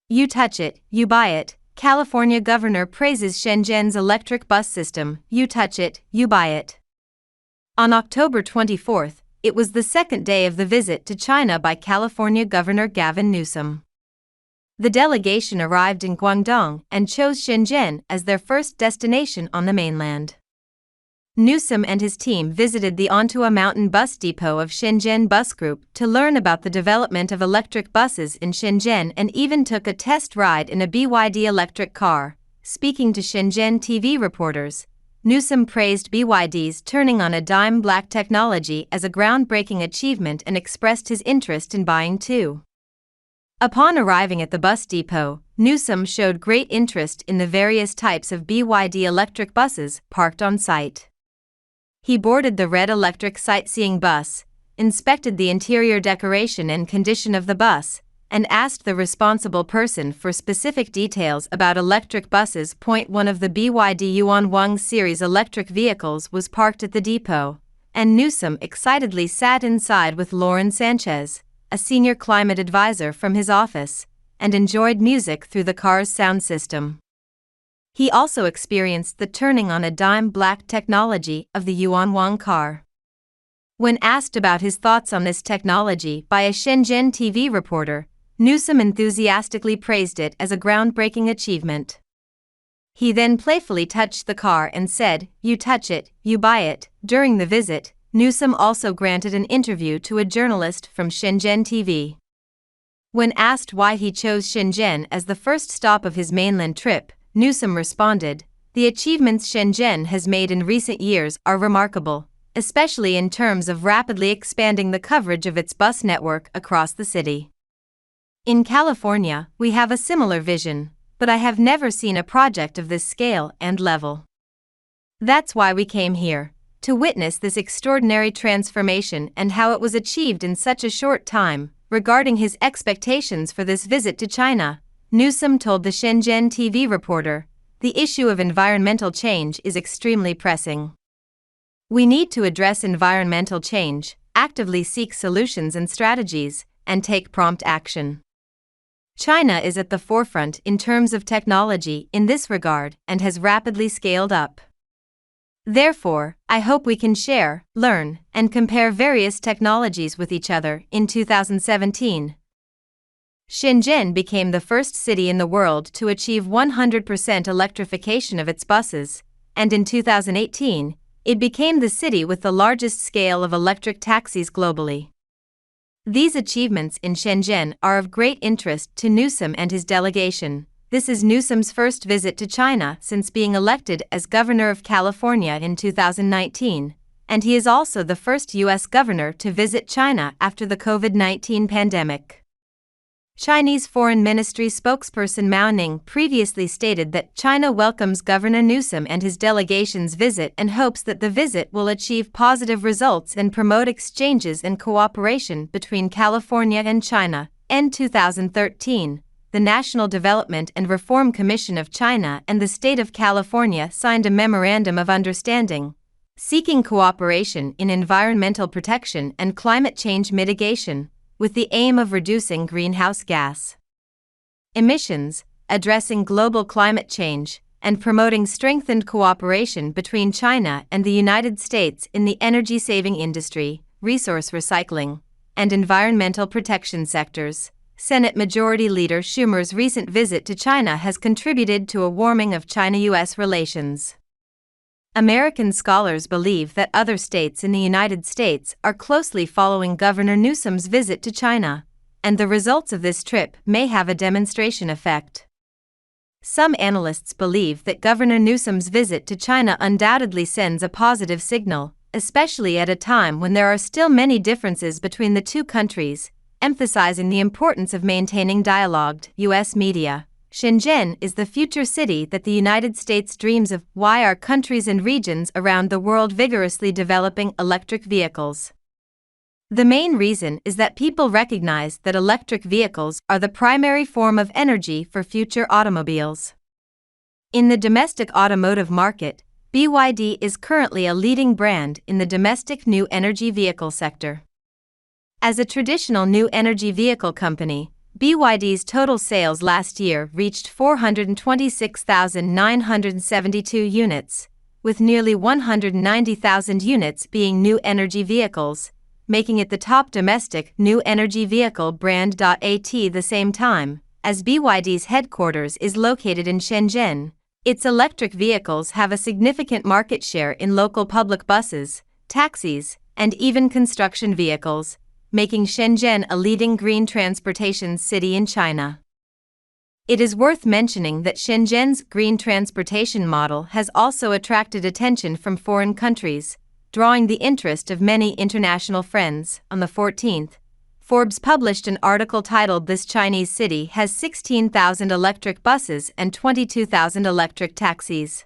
You touch it, you buy it. California Governor praises Shenzhen's electric bus system. You touch it, you buy it. On October 24, it was the second day of the visit to China by California Governor Gavin Newsom. The delegation arrived in Guangdong and chose Shenzhen as their first destination on the mainland. Newsom and his team visited the Antuo mountain bus depot of Shenzhen Bus Group to learn about the development of electric buses in Shenzhen and even took a test ride in a BYD electric car. Speaking to Shenzhen TV reporters, Newsom praised BYD's turning on a dime black technology as a groundbreaking achievement and expressed his interest in buying two. Upon arriving at the bus depot, Newsom showed great interest in the various types of BYD electric buses parked on site. He boarded the red electric sightseeing bus, inspected the interior decoration and condition of the bus, and asked the responsible person for specific details about electric buses. One of the BYD Guangdong series electric vehicles was parked at the depot, and Newsom excitedly sat inside with Lauren Sanchez, a senior climate advisor from his office, and enjoyed music through the car's sound system. He also experienced the turning on a dime black technology of the Guangdong car. When asked about his thoughts on this technology by a Shenzhen TV reporter, Newsom enthusiastically praised it as a groundbreaking achievement. He then playfully touched the car and said, "You touch it, you buy it." During the visit, Newsom also granted an interview to a journalist from Shenzhen TV. When asked why he chose Shenzhen as the first stop of his mainland trip, Newsom responded, "The achievements Shenzhen has made in recent years are remarkable, especially in terms of rapidly expanding the coverage of its bus network across the city. In California, we have a similar vision, but I have never seen a project of this scale and level. That's why we came here, to witness this extraordinary transformation and how it was achieved in such a short time." Regarding his expectations for this visit to China, Newsom told the Shenzhen TV reporter, "The issue of environmental change is extremely pressing. We need to address environmental change, actively seek solutions and strategies, and take prompt action. China is at the forefront in terms of technology in this regard and has rapidly scaled up. Therefore, I hope we can share, learn, and compare various technologies with each other." In 2017, Shenzhen became the first city in the world to achieve 100% electrification of its buses, and in 2018, it became the city with the largest scale of electric taxis globally. These achievements in Shenzhen are of great interest to Newsom and his delegation. This is Newsom's first visit to China since being elected as governor of California in 2019, and he is also the first U.S. governor to visit China after the COVID-19 pandemic. Chinese Foreign Ministry spokesperson Mao Ning previously stated that China welcomes Governor Newsom and his delegation's visit and hopes that the visit will achieve positive results and promote exchanges and cooperation between California and China. In 2013, the National Development and Reform Commission of China and the state of California signed a memorandum of understanding, seeking cooperation in environmental protection and climate change mitigation, with the aim of reducing greenhouse gas emissions, addressing global climate change, and promoting strengthened cooperation between China and the United States in the energy-saving industry, resource recycling, and environmental protection sectors. Senate Majority Leader Schumer's recent visit to China has contributed to a warming of China-US relations. American scholars believe that other states in the United States are closely following Governor Newsom's visit to China, and the results of this trip may have a demonstration effect. Some analysts believe that Governor Newsom's visit to China undoubtedly sends a positive signal, especially at a time when there are still many differences between the two countries, emphasizing the importance of maintaining dialogue. U.S. media. Shenzhen is the future city that the United States dreams of. Why are countries and regions around the world vigorously developing electric vehicles? The main reason is that people recognize that electric vehicles are the primary form of energy for future automobiles. In the domestic automotive market, BYD is currently a leading brand in the domestic new energy vehicle sector. As a traditional new energy vehicle company, BYD's total sales last year reached 426,972 units, with nearly 190,000 units being new energy vehicles, making it the top domestic new energy vehicle brand. At the same time, as BYD's headquarters is located in Shenzhen, its electric vehicles have a significant market share in local public buses, taxis, and even construction vehicles, making Shenzhen a leading green transportation city in China. It is worth mentioning that Shenzhen's green transportation model has also attracted attention from foreign countries, drawing the interest of many international friends. On the 14th, Forbes published an article titled "This Chinese City Has 16,000 Electric Buses and 22,000 Electric Taxis."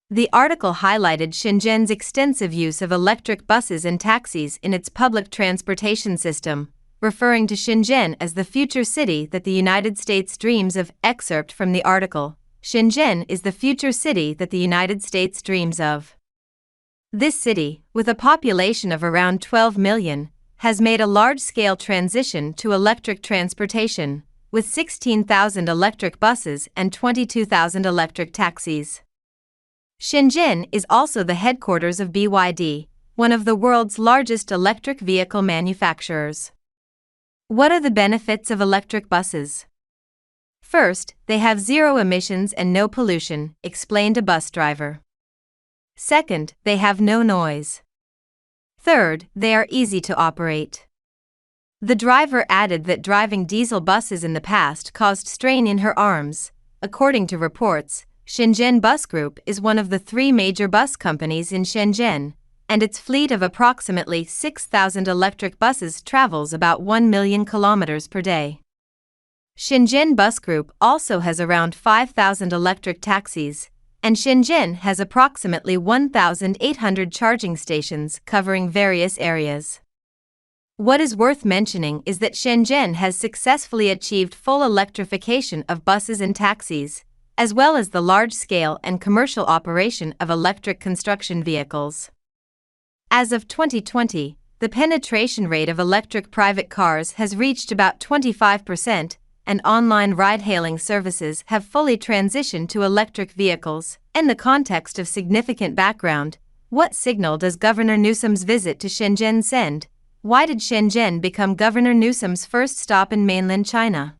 The article highlighted Shenzhen's extensive use of electric buses and taxis in its public transportation system, referring to Shenzhen as the future city that the United States dreams of. Excerpt from the article: Shenzhen is the future city that the United States dreams of. This city, with a population of around 12 million, has made a large-scale transition to electric transportation, with 16,000 electric buses and 22,000 electric taxis. Shenzhen is also the headquarters of BYD, one of the world's largest electric vehicle manufacturers. What are the benefits of electric buses? First, they have zero emissions and no pollution, explained a bus driver. Second, they have no noise. Third, they are easy to operate. The driver added that driving diesel buses in the past caused strain in her arms. According to reports, Shenzhen Bus Group is one of the three major bus companies in Shenzhen, and its fleet of approximately 6,000 electric buses travels about 1 million kilometers per day. Shenzhen Bus Group also has around 5,000 electric taxis, and Shenzhen has approximately 1,800 charging stations covering various areas. What is worth mentioning is that Shenzhen has successfully achieved full electrification of buses and taxis, as well as the large-scale and commercial operation of electric construction vehicles. As of 2020, the penetration rate of electric private cars has reached about 25%, and online ride-hailing services have fully transitioned to electric vehicles. In the context of significant background, what signal does Governor Newsom's visit to Shenzhen send? Why did Shenzhen become Governor Newsom's first stop in mainland China?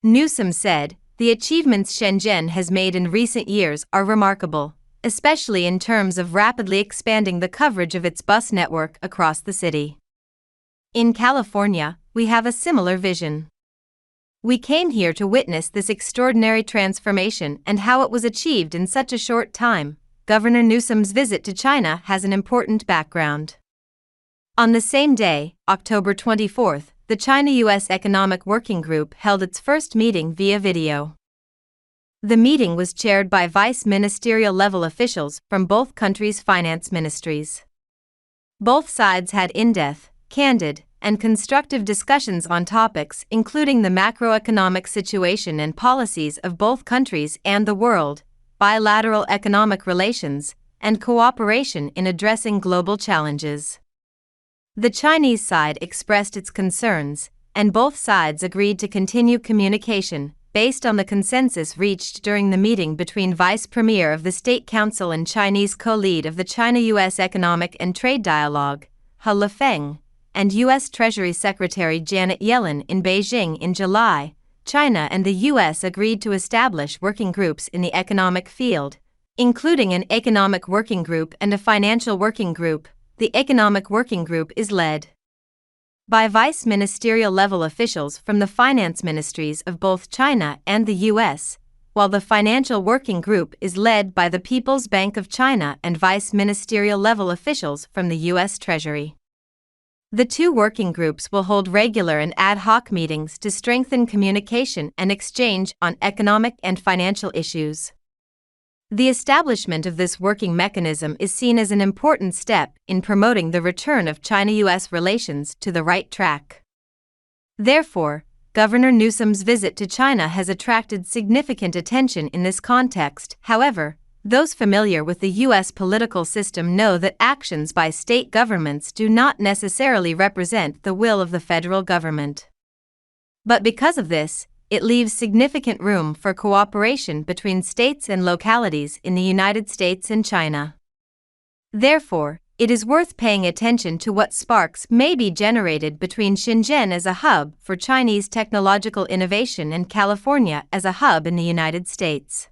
Newsom said, "The achievements Shenzhen has made in recent years are remarkable, especially in terms of rapidly expanding the coverage of its bus network across the city. In California, we have a similar vision. We came here to witness this extraordinary transformation and how it was achieved in such a short time." Governor Newsom's visit to China has an important background. On the same day, October 24, the China-US Economic Working Group held its first meeting via video. The meeting was chaired by vice ministerial-level officials from both countries' finance ministries. Both sides had in-depth, candid, and constructive discussions on topics including the macroeconomic situation and policies of both countries and the world, bilateral economic relations, and cooperation in addressing global challenges. The Chinese side expressed its concerns, and both sides agreed to continue communication, based on the consensus reached during the meeting between Vice Premier of the State Council and Chinese co-lead of the China-US Economic and Trade Dialogue, He Lifeng, and U.S. Treasury Secretary Janet Yellen in Beijing in July. China and the U.S. agreed to establish working groups in the economic field, including an economic working group and a financial working group. The economic working group is led by vice ministerial level officials from the finance ministries of both China and the U.S., while the financial working group is led by the People's Bank of China and vice ministerial level officials from the U.S. Treasury. The two working groups will hold regular and ad hoc meetings to strengthen communication and exchange on economic and financial issues. The establishment of this working mechanism is seen as an important step in promoting the return of China-US relations to the right track. Therefore, Governor Newsom's visit to China has attracted significant attention in this context. However, those familiar with the U.S. political system know that actions by state governments do not necessarily represent the will of the federal government. But because of this, it leaves significant room for cooperation between states and localities in the United States and China. Therefore, it is worth paying attention to what sparks may be generated between Shenzhen as a hub for Chinese technological innovation and California as a hub in the United States.